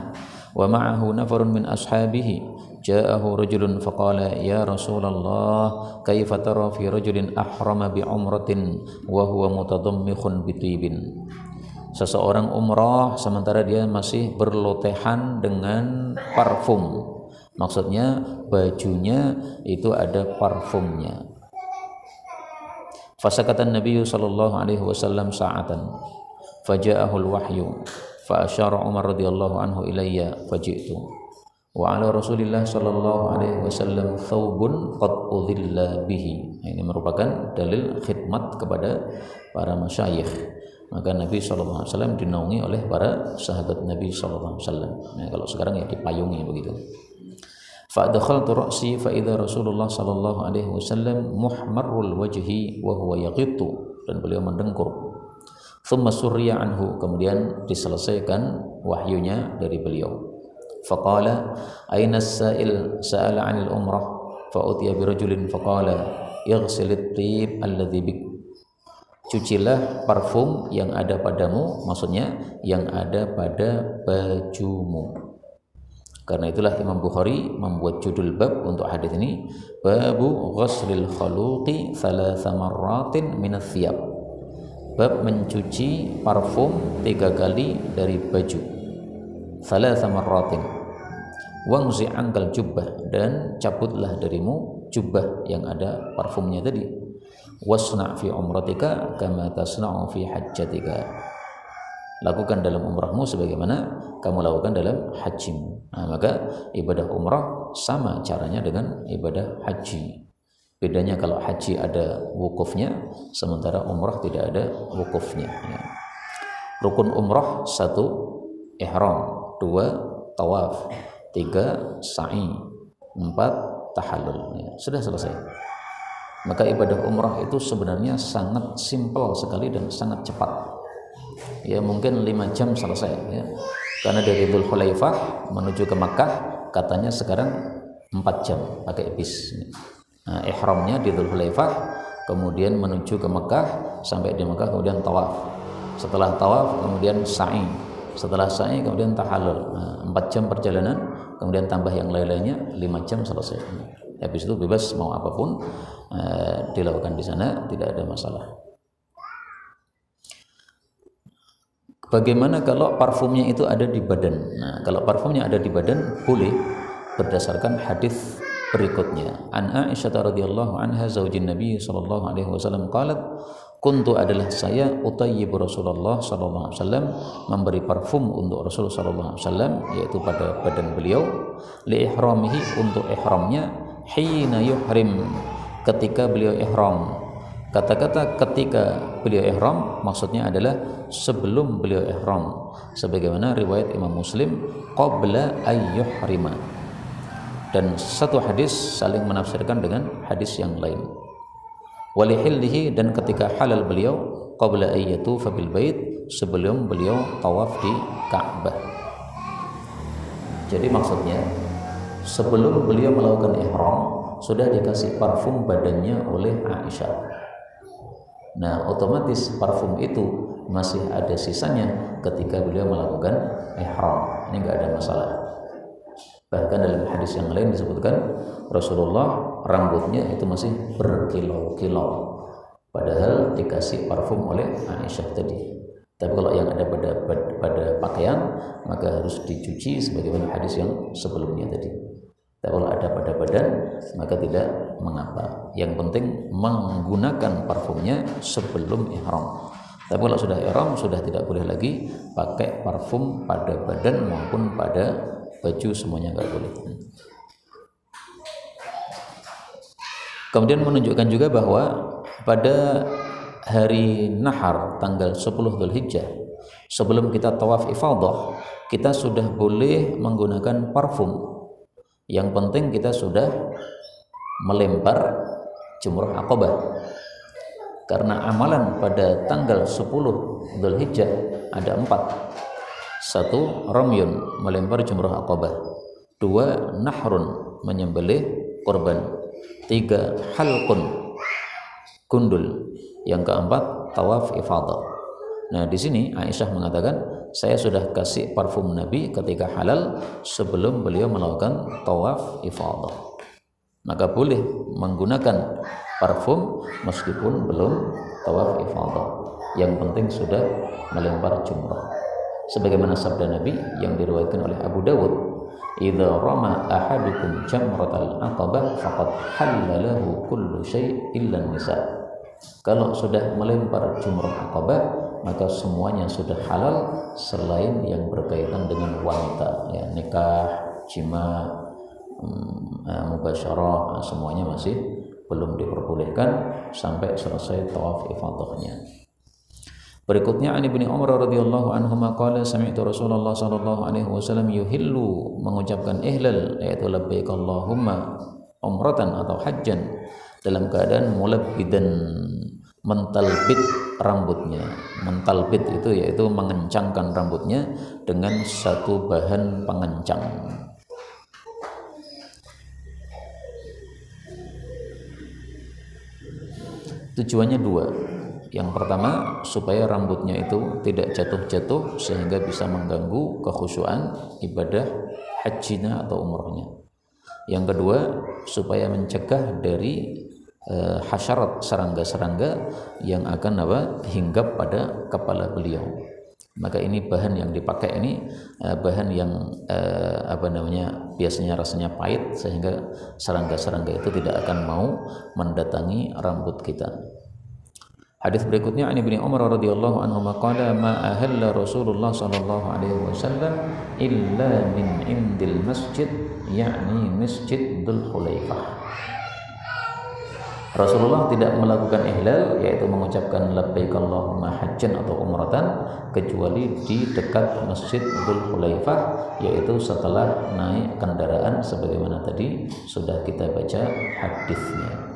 wa ma'ahu nafarun min ashabihi, ja'ahu rajulun faqala ya Rasulullah kaifa tara fi rajulin ahrama bi umratin wa huwa mutadammikhun bi tibin. Seseorang umrah sementara dia masih berlotehan dengan parfum, maksudnya bajunya itu ada parfumnya. Fasakatan Nabi sallallahu alaihi wasallam sa'atan faja'ahul wahyu fa asyara Umar radhiyallahu anhu ilayya faji'tu wa ala Rasulillah sallallahu alaihi wasallam thawbun qad udhilla bihi. Ini merupakan dalil khidmat kepada para masyayikh. Maka Nabi SAW dinaungi oleh para sahabat Nabi SAW. Nah, kalau sekarang ya dipayungi begitu. Fa'adakhaltu ra'si fa'idha Rasulullah sallallahu alaihi wasallam muhmarrul wajhi wa huwa yaghittu, dan beliau mendengkur. Thumma surriya anhu, kemudian diselesaikan wahyunya dari beliau. Faqala aina as-sa'il sa'ala 'anil umrah fa'utiya bi rajulin faqala ighsilit tib alladhi bik, cucilah parfum yang ada padamu, maksudnya yang ada pada bajumu. Karena itulah Imam Bukhari membuat judul bab untuk hadis ini, babu ghuslil khaluqi thalatha marratin minats thiyab, bab mencuci parfum 3 kali dari baju. Thalatha marratin wangzi angkal jubbah, dan cabutlah darimu jubbah yang ada parfumnya tadi. Wasna' fi umratika kama tasna'u fi hajjatika, lakukan dalam umrahmu sebagaimana kamu lakukan dalam hajimu. Nah, maka ibadah umrah sama caranya dengan ibadah haji. Bedanya kalau haji ada wukufnya, sementara umrah tidak ada wukufnya ya. Rukun umrah 1 ihram, 2 tawaf, 3 sa'i, 4 tahallul ya. Sudah selesai. Maka ibadah umrah itu sebenarnya sangat simpel sekali dan sangat cepat. Ya mungkin 5 jam selesai ya. Karena dari Dzul Hulaifah menuju ke Makkah katanya sekarang 4 jam pakai bis. Nah, ihramnya di Dzul Hulaifah, kemudian menuju ke Makkah, sampai di Makkah kemudian tawaf. Setelah tawaf kemudian sa'i. Setelah sa'i kemudian tahallul. Nah, 4 jam perjalanan, kemudian tambah yang lain-lainnya 5 jam selesai. Habis itu bebas mau apapun dilakukan di sana, tidak ada masalah. Bagaimana kalau parfumnya itu ada di badan? Nah, kalau parfumnya ada di badan boleh berdasarkan hadis berikutnya. An Aisyah radhiyallahu anha zaujin Nabi sallallahu alaihi wasallam qalat, kuntu adalah saya utayyibu Rasulullah sallallahu alaihi wasallam, memberi parfum untuk Rasul sallallahu alaihi wasallam, yaitu pada badan beliau, li ihramihi, untuk ihramnya, hina yuhrim, ketika beliau ihram. Kata-kata ketika beliau ihram maksudnya adalah sebelum beliau ihram, sebagaimana riwayat Imam Muslim qabla ayyuhrima. Dan satu hadis saling menafsirkan dengan hadis yang lain. Walihillihi, dan ketika halal beliau, qabla ayyatufa bil bait, sebelum beliau tawaf di Ka'bah. Jadi maksudnya sebelum beliau melakukan ihram sudah dikasih parfum badannya oleh Aisyah. Nah, otomatis parfum itu masih ada sisanya ketika beliau melakukan ihram. Ini enggak ada masalah. Bahkan dalam hadis yang lain disebutkan Rasulullah rambutnya itu masih berkilau-kilau, padahal dikasih parfum oleh Aisyah tadi. Tapi kalau yang ada pada pakaian maka harus dicuci sebagaimana hadis yang sebelumnya tadi. Tapi kalau ada pada badan maka tidak mengapa. Yang penting menggunakan parfumnya sebelum ihram. Tapi kalau sudah ihram sudah tidak boleh lagi pakai parfum pada badan maupun pada baju, semuanya nggak boleh. Kemudian menunjukkan juga bahwa pada hari Nahar tanggal 10 Dzulhijjah, sebelum kita tawaf ifadah, kita sudah boleh menggunakan parfum. Yang penting kita sudah melempar jumrah Aqabah. Karena amalan pada tanggal 10 Dzulhijjah ada 4. 1. Ramyun, melempar jumrah Aqabah. 2. Nahrun, menyembelih korban. 3. Halqun, gundul. Yang keempat tawaf ifadah. Nah, di sini Aisyah mengatakan, saya sudah kasih parfum Nabi ketika halal sebelum beliau melakukan tawaf ifadah. Maka boleh menggunakan parfum meskipun belum tawaf ifadah. Yang penting sudah melempar jumrah. Sebagaimana sabda Nabi yang diriwayatkan oleh Abu Dawud, "Idza rama ahadukum jamratal aqabah faqad halalahu kullu syai' illa nisa." Kalau sudah melempar jumrah Aqabah, maka semuanya sudah halal selain yang berkaitan dengan wanita, ya, nikah, jima, mubasyarah, semuanya masih belum diperbolehkan sampai selesai tawaf ifadahnya. Berikutnya an Ibnu Umar radhiyallahu anhuma qala sami'tu Rasulullah sallallahu alaihi wasallam yuhillu, mengucapkan ihlal, yaitu labbaik Allahumma umratan atau hajjan, dalam keadaan mulabbidan, mentalbit rambutnya. Mentalbit itu yaitu mengencangkan rambutnya dengan satu bahan pengencang. Tujuannya dua. Yang pertama, supaya rambutnya itu tidak jatuh-jatuh sehingga bisa mengganggu kekhusyuan ibadah hajinya atau umrohnya. Yang kedua, supaya mencegah dari hasyarat, serangga-serangga yang akan hinggap pada kepala beliau. Maka ini bahan yang dipakai ini bahan yang biasanya rasanya pahit sehingga serangga-serangga itu tidak akan mau mendatangi rambut kita. Hadis berikutnya an Ibnu Umar radhiyallahu anhu qala ma ahalla Rasulullah sallallahu alaihi wasallam illa min indil masjid, yakni Masjid Dzul Khulaifah. Rasulullah tidak melakukan ihlal, yaitu mengucapkan labbaik Allahumma hajjan atau umratan, kecuali di dekat Masjid Dzul Khulaifah, yaitu setelah naik kendaraan sebagaimana tadi sudah kita baca hadisnya.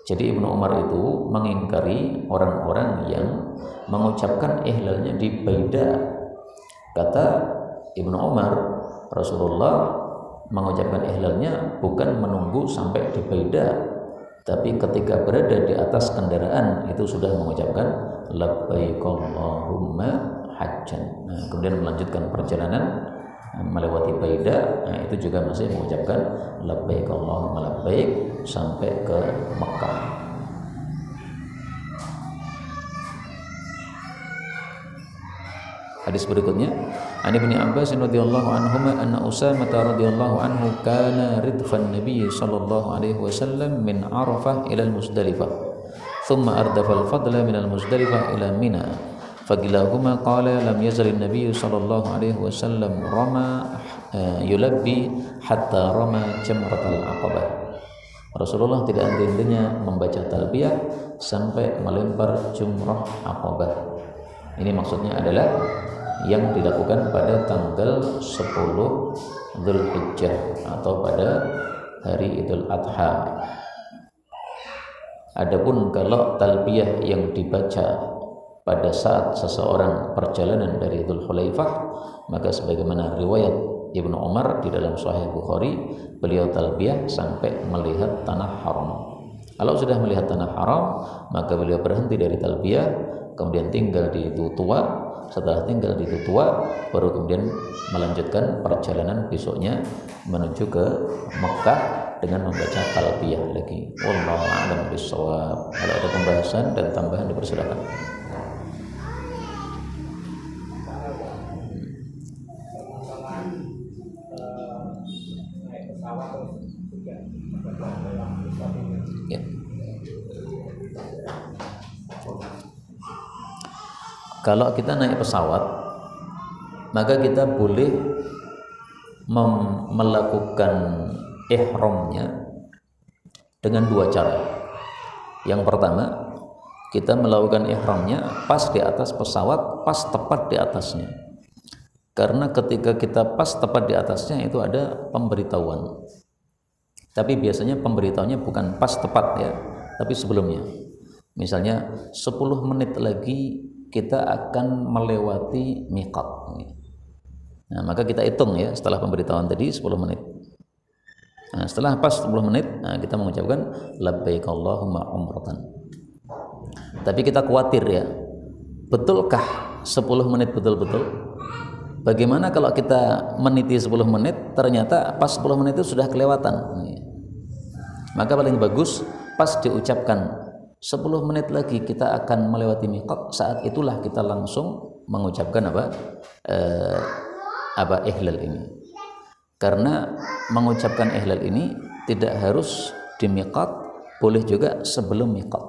Jadi Ibnu Umar itu mengingkari orang-orang yang mengucapkan ihlalnya di Baida. Kata Ibnu Umar, Rasulullah mengucapkan ihlalnya bukan menunggu sampai di Baida, tapi ketika berada di atas kendaraan itu sudah mengucapkan labbaik Allahumma hajjan. Nah, kemudian melanjutkan perjalanan melewati Baida, nah itu juga masih mengucapkan labbaik Allahumma labbaik sampai ke Mekah. Hadis berikutnya, An Ibnu Abbas radhiyallahu anhuma anna Usamah radhiyallahu anhu kana ridfan Nabi sallallahu alaihi wasallam min Arafah ila al-Muzdalifah, thumma ardafa al-fadla min al-Muzdalifah ila Mina. Fagilahuma qala lam yazal an-nabiy sallallahu alaihi wasallam rama yulabbi hatta rama jamratal aqabah. Rasulullah tidak henti-hentinya membaca talbiyah sampai melempar jumrah aqabah. Ini maksudnya adalah yang dilakukan pada tanggal 10 Dzulhijjah atau pada hari Idul Adha. Adapun kalau talbiyah yang dibaca pada saat seseorang perjalanan dari Dzulhulaifah, maka sebagaimana riwayat Ibnu Umar di dalam Sahih Bukhari, beliau talbiyah sampai melihat tanah haram. Kalau sudah melihat tanah haram, maka beliau berhenti dari talbiyah, kemudian tinggal di Tutua. Setelah tinggal di Tutua, baru kemudian melanjutkan perjalanan besoknya menuju ke Mekah dengan membaca talbiyah lagi. Wallahu a'lam bishawab. Kalau ada pembahasan dan tambahan dipersilakan. Ya. Kalau kita naik pesawat, maka kita boleh melakukan ihramnya dengan dua cara. Yang pertama, kita melakukan ihramnya pas di atas pesawat, pas tepat di atasnya. Karena ketika kita pas tepat di atasnya itu ada pemberitahuan. Tapi biasanya pemberitahuannya bukan pas tepat ya, tapi sebelumnya. Misalnya 10 menit lagi kita akan melewati miqat. Nah, maka kita hitung ya setelah pemberitahuan tadi 10 menit. Nah, setelah pas 10 menit, kita mengucapkan labbaik Allahumma umratan. Tapi kita khawatir ya, betulkah 10 menit betul-betul? Bagaimana kalau kita meniti 10 menit, ternyata pas 10 menit itu sudah kelewatan? Maka paling bagus pas diucapkan 10 menit lagi kita akan melewati miqat, saat itulah kita langsung mengucapkan ihlal ini. Karena mengucapkan ihlal ini tidak harus di miqat, boleh juga sebelum miqat.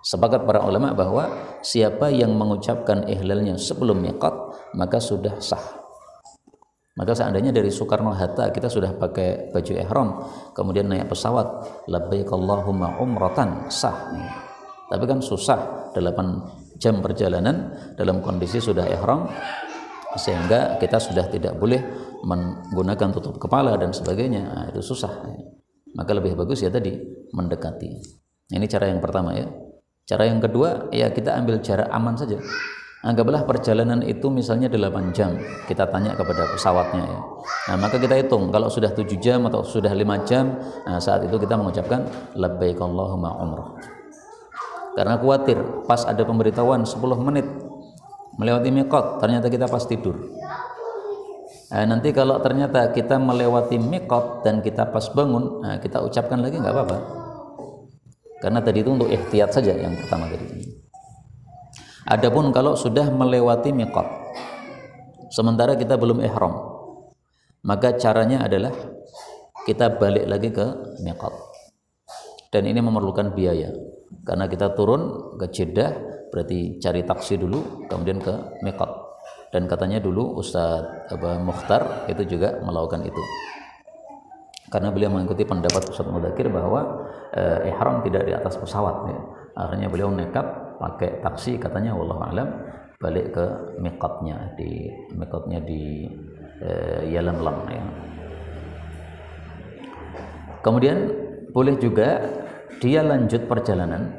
Sepakat para ulama bahwa siapa yang mengucapkan ihlalnya sebelum miqat maka sudah sah. Maka seandainya dari Soekarno-Hatta kita sudah pakai baju ihram, kemudian naik pesawat, labbaik Allahumma umratan, sah. Tapi kan susah, 8 jam perjalanan dalam kondisi sudah ihram, sehingga kita sudah tidak boleh menggunakan tutup kepala dan sebagainya. Itu susah. Maka lebih bagus ya tadi mendekati. Ini cara yang pertama ya. Cara yang kedua ya kita ambil jarak aman saja. Anggaplah perjalanan itu misalnya 8 jam, kita tanya kepada pesawatnya ya. Nah, maka kita hitung kalau sudah 7 jam atau sudah 5 jam, nah saat itu kita mengucapkan labbaik Allahumma umrah. Karena khawatir pas ada pemberitahuan 10 menit melewati miqat, ternyata kita pas tidur. Nah, nanti kalau ternyata kita melewati miqat dan kita pas bangun, nah kita ucapkan lagi nggak apa-apa. Karena tadi itu untuk ihtiyat saja yang pertama tadi. Adapun kalau sudah melewati miqat, sementara kita belum ihram, maka caranya adalah kita balik lagi ke miqat. Dan ini memerlukan biaya, karena kita turun ke Jeddah, berarti cari taksi dulu, kemudian ke miqat. Dan katanya dulu Ustadz Mukhtar itu juga melakukan itu. Karena beliau mengikuti pendapat Ustadz Mudakir bahwa ihram tidak di atas pesawat ya. Akhirnya beliau nekat pakai taksi, katanya wallahu alam balik ke miqatnya di Yalamlam ya. Kemudian boleh juga dia lanjut perjalanan,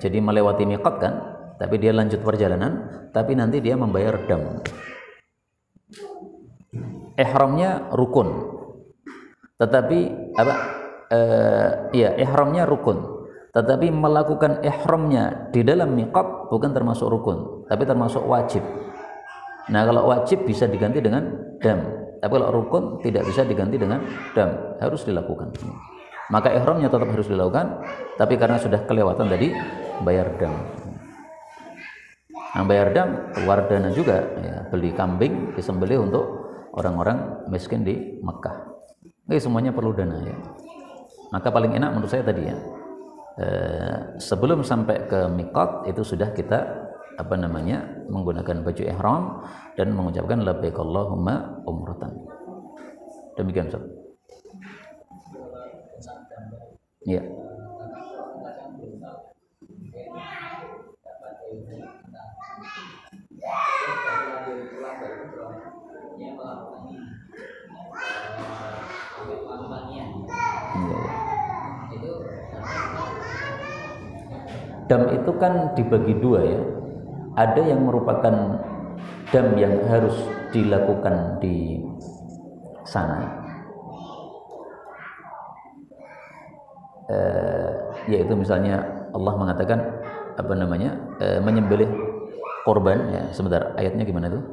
jadi melewati miqat kan, tapi dia lanjut perjalanan, tapi nanti dia membayar dam. Ihramnya rukun, tetapi ihramnya rukun. Tetapi melakukan ihramnya di dalam miqat bukan termasuk rukun, tapi termasuk wajib. Nah, kalau wajib bisa diganti dengan dam, tapi kalau rukun tidak bisa diganti dengan dam, harus dilakukan. Maka ihramnya tetap harus dilakukan, tapi karena sudah kelewatan tadi bayar dam. Yang bayar dam keluar dana juga, ya, beli kambing disembelih untuk orang-orang miskin di Mekah. Ini semuanya perlu dana ya. Maka paling enak menurut saya tadi ya, sebelum sampai ke miqat itu sudah kita menggunakan baju ihram dan mengucapkan labbaik Allahumma umratan. Demikian Ustaz. Ya. Dam itu kan dibagi dua ya. Ada yang merupakan dam yang harus dilakukan di sana, yaitu misalnya Allah mengatakan menyembelih korban ya. Sebentar, ayatnya gimana tuh?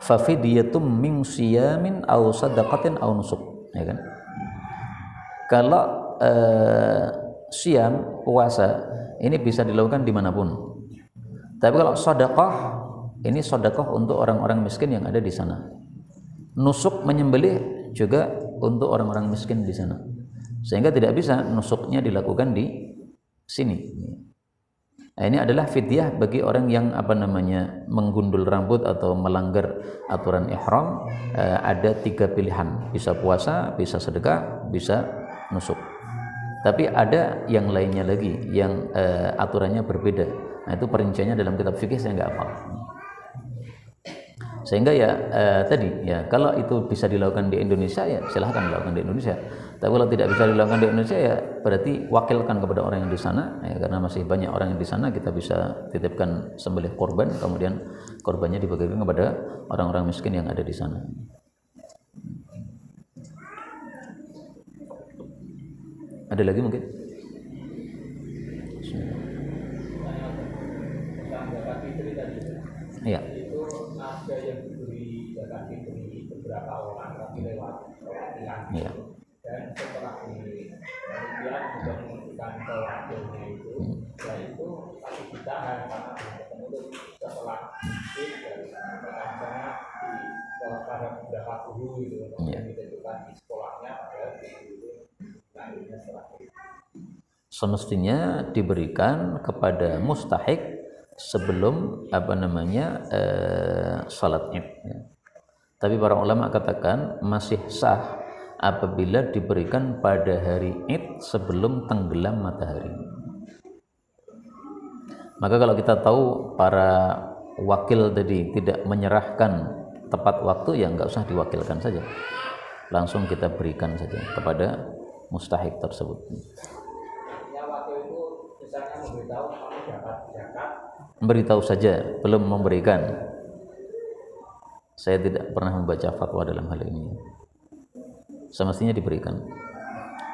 Fafidiyatum min siyamin aw sadaqatin aw nusuk, ya kan? Kalau siam puasa ini bisa dilakukan dimanapun. Tapi kalau sedekah ini sedekah untuk orang-orang miskin yang ada di sana. Nusuk menyembelih juga untuk orang-orang miskin di sana. Sehingga tidak bisa nusuknya dilakukan di sini. Nah, ini adalah fidyah bagi orang yang menggundul rambut atau melanggar aturan ihram. Ada 3 pilihan, bisa puasa, bisa sedekah, bisa nusuk. Tapi ada yang lainnya lagi yang aturannya berbeda. Nah, itu perinciannya dalam kitab fikih saya nggak hafal. Sehingga ya tadi ya, kalau itu bisa dilakukan di Indonesia ya silahkan dilakukan di Indonesia. Tapi kalau tidak bisa dilakukan di Indonesia ya berarti wakilkan kepada orang yang di sana ya, karena masih banyak orang yang di sana, kita bisa titipkan sembelih korban, kemudian korbannya dibagikan kepada orang-orang miskin yang ada di sana. Ada lagi mungkin? Iya. Ada yang diberi zakat fitri beberapa orang tapi lewat perwakilan, ya. Dan setelah ini kemudian sudah menentukan pewakilnya itu, yaitu masih ditahan karena kemudian setelah itu dari misalnya di pada beberapa guru itu kemudian ditentukan di sekolahnya pada itu selanjutnya setelah itu. Semestinya diberikan kepada mustahik sebelum salat Id ya. Tapi para ulama katakan masih sah apabila diberikan pada hari Id sebelum tenggelam matahari. Maka kalau kita tahu para wakil tadi tidak menyerahkan tepat waktu, ya nggak usah diwakilkan saja, langsung kita berikan saja kepada mustahik tersebut. Beritahu saja, belum memberikan. Saya tidak pernah membaca fatwa dalam hal ini. Semestinya diberikan.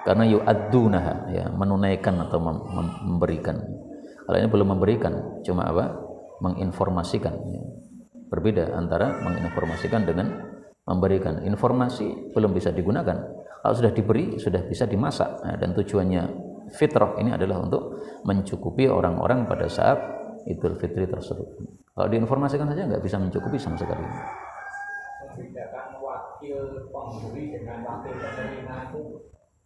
Karena yu'addunaha, ya, menunaikan atau memberikan. Kalau ini belum memberikan, cuma menginformasikan. Ya. Berbeda antara menginformasikan dengan memberikan. Informasi belum bisa digunakan. Kalau sudah diberi, sudah bisa dimasak. Nah, dan tujuannya fitrah ini adalah untuk mencukupi orang-orang pada saat Idul Fitri tersebut. Kalau diinformasikan saja nggak bisa mencukupi sama sekali. Membedakan wakil pemberi dengan wakil penerima itu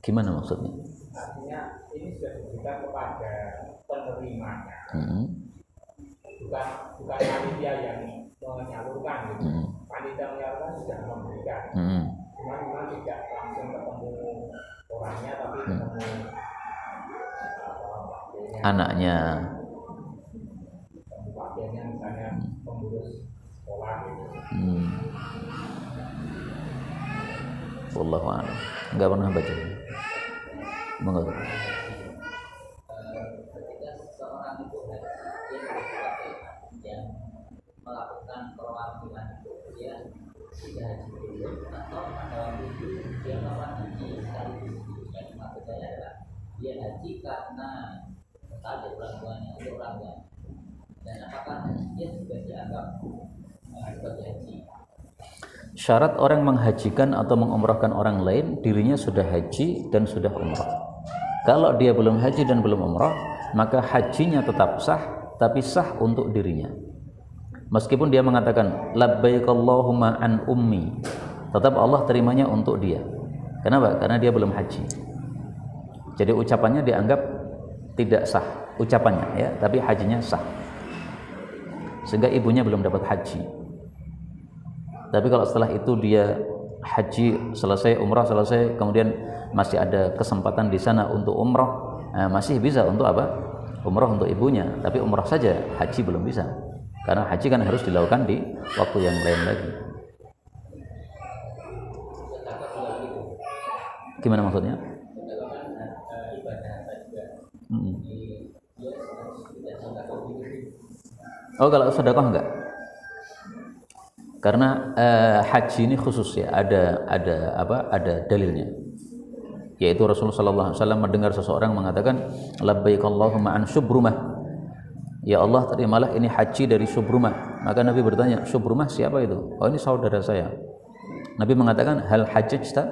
gimana maksudnya? Artinya ini sudah diberikan kepada penerimanya, bukan panitia yang menyalurkan gitu. Panitia menyalurkan sudah memberikan, cuma tidak langsung ketemu orangnya, tapi ketemu anaknya. Wakilnya misalnya pengurus sekolah gitu. Wallahu a'lam. Enggak pernah baca. Monggo. Ketika seseorang itu yang melakukan perwakilan itu dia tidak haji dulu atau pada waktu itu dia melakukan haji sekaligus. Yang maksud saya adalah dia haji karena ada perlakuannya untuk orangnya. Dan apakah hajinya juga dianggap sebagai haji? Syarat orang menghajikan atau mengumrahkan orang lain, dirinya sudah haji dan sudah umrah. Kalau dia belum haji dan belum umrah, maka hajinya tetap sah, tapi sah untuk dirinya. Meskipun dia mengatakan labbaik Allahumma an ummi, tetap Allah terimanya untuk dia. Kenapa? Karena dia belum haji. Jadi ucapannya dianggap tidak sah, ucapannya ya, tapi hajinya sah. Sehingga ibunya belum dapat haji. Tapi kalau setelah itu dia haji selesai, umrah selesai, kemudian masih ada kesempatan di sana untuk umrah, masih bisa untuk apa? Umrah untuk ibunya. Tapi umrah saja, haji belum bisa. Karena haji kan harus dilakukan di waktu yang lain lagi. Gimana maksudnya? Oh, kalau sedekah enggak? Karena haji ini khusus ya, ada dalilnya. Yaitu Rasulullah sallallahu alaihi wasallam mendengar seseorang mengatakan labbaik Allahumma an Syubrumah. Ya Allah, terimalah ini haji dari Syubrumah. Maka Nabi bertanya, Syubrumah siapa itu? Oh, ini saudara saya. Nabi mengatakan, hal hajjta?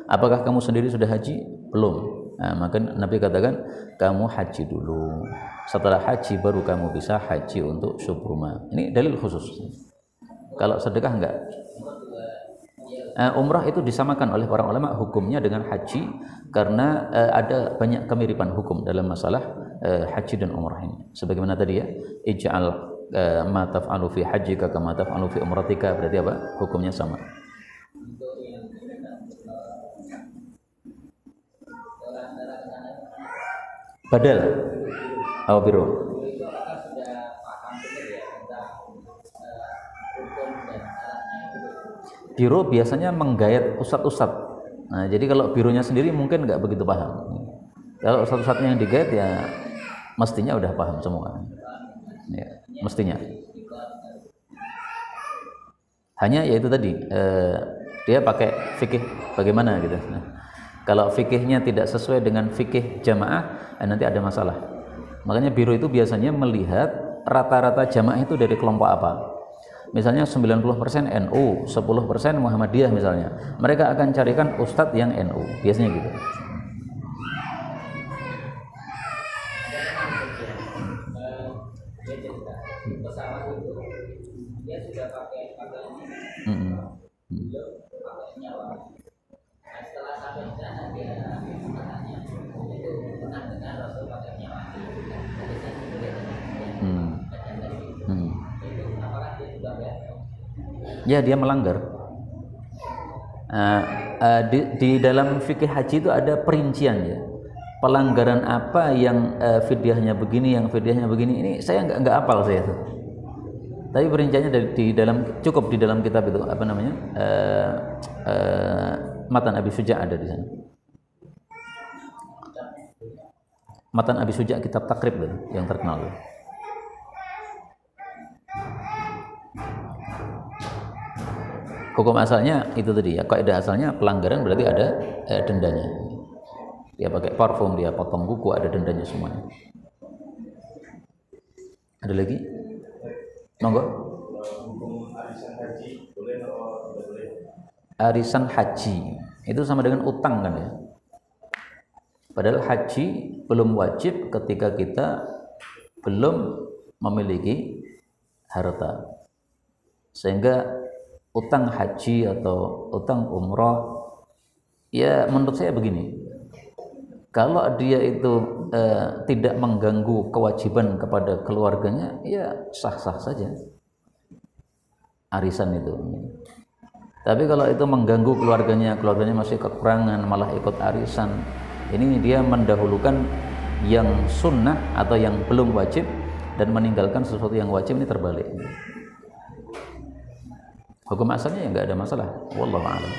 Apakah kamu sendiri sudah haji? Belum. Maka Nabi katakan, kamu haji dulu. Setelah haji baru kamu bisa haji untuk Syubrumah. Ini dalil khusus. Kalau sedekah enggak. Umrah itu disamakan oleh para ulama hukumnya dengan haji karena ada banyak kemiripan hukum dalam masalah haji dan umrah ini. Sebagaimana tadi ya, ij'al ma taf'alu fi hajjika kama taf'alu fi umratika, berarti apa? Hukumnya sama. Badal atau biru. Biro biasanya menggayat ustadz-ustadz. Nah, jadi kalau bironya sendiri mungkin nggak begitu paham. Kalau ustadz-ustadznya yang digayat ya mestinya udah paham semua. Ya, mestinya. Hanya yaitu tadi dia pakai fikih bagaimana gitu. Nah, kalau fikihnya tidak sesuai dengan fikih jamaah, nanti ada masalah. Makanya biro itu biasanya melihat rata-rata jamaah itu dari kelompok apa. Misalnya 90% NU, 10% Muhammadiyah misalnya. Mereka akan carikan ustadz yang NU, biasanya gitu. Pesawat itu dia sudah pakai nyawa. Setelah sampai di sana dia bertanya, itu pernah dengar Rasul pakai nyawa. Ya, dia melanggar. Di dalam fikih haji itu ada perincian ya. Pelanggaran apa yang fidyahnya begini, yang fidyahnya begini. Ini saya nggak hafal saya itu. Tapi perinciannya cukup di dalam kitab itu apa namanya? Matan Abi Suja ada di sana. Matan Abi Suja kitab takrib itu yang terkenal itu. Hukum asalnya itu tadi ya, kaidah asalnya pelanggaran berarti ada dendanya. Dia pakai parfum, dia potong kuku, ada dendanya semuanya. Ada lagi? Monggo. Arisan haji boleh atau tidak boleh? Arisan haji itu sama dengan utang kan ya. Padahal haji belum wajib ketika kita belum memiliki harta. Sehingga utang haji atau utang umrah ya menurut saya begini, kalau dia itu tidak mengganggu kewajiban kepada keluarganya ya sah-sah saja arisan itu. Tapi kalau itu mengganggu keluarganya masih kekurangan malah ikut arisan, ini dia mendahulukan yang sunnah atau yang belum wajib dan meninggalkan sesuatu yang wajib, ini terbalik. Hukum asalnya ya nggak ada masalah. Wallahu a'lam.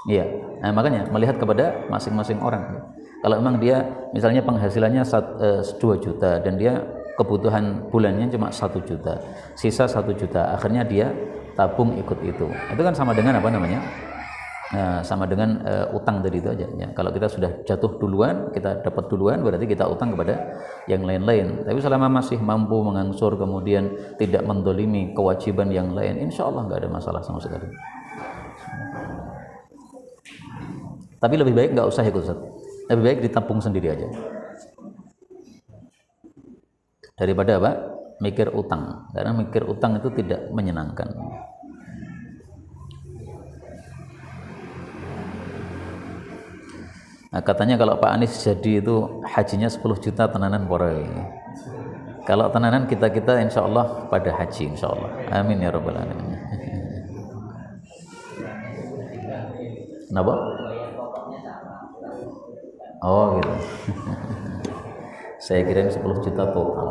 Iya, nah, makanya melihat kepada masing-masing orang. Kalau memang dia misalnya penghasilannya 2 juta dan dia kebutuhan bulannya cuma 1 juta, sisa 1 juta, akhirnya dia tabung ikut itu kan sama dengan apa namanya? sama dengan utang tadi itu aja ya. Kalau kita sudah jatuh duluan, kita dapat duluan, berarti kita utang kepada yang lain-lain. Tapi selama masih mampu mengangsur, kemudian tidak mendolimi kewajiban yang lain, insya Allah nggak ada masalah sama sekali. Tapi lebih baik nggak usah ikut Ustaz. Lebih baik ditampung sendiri aja daripada apa? Mikir utang, karena mikir utang itu tidak menyenangkan. Nah, katanya kalau Pak Anies jadi itu hajinya 10 juta tenanan pore. Kalau tenanan kita insya Allah pada haji insya Allah. Amin ya rabbal alamin. Kenapa? Oh gitu. Saya kirain 10 juta total.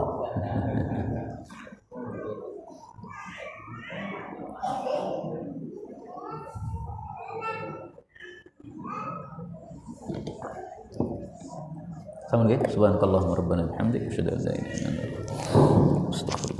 Subhanakallahumma rabbana bihamdika asyhadu an la ilaha illa anta astaghfiruka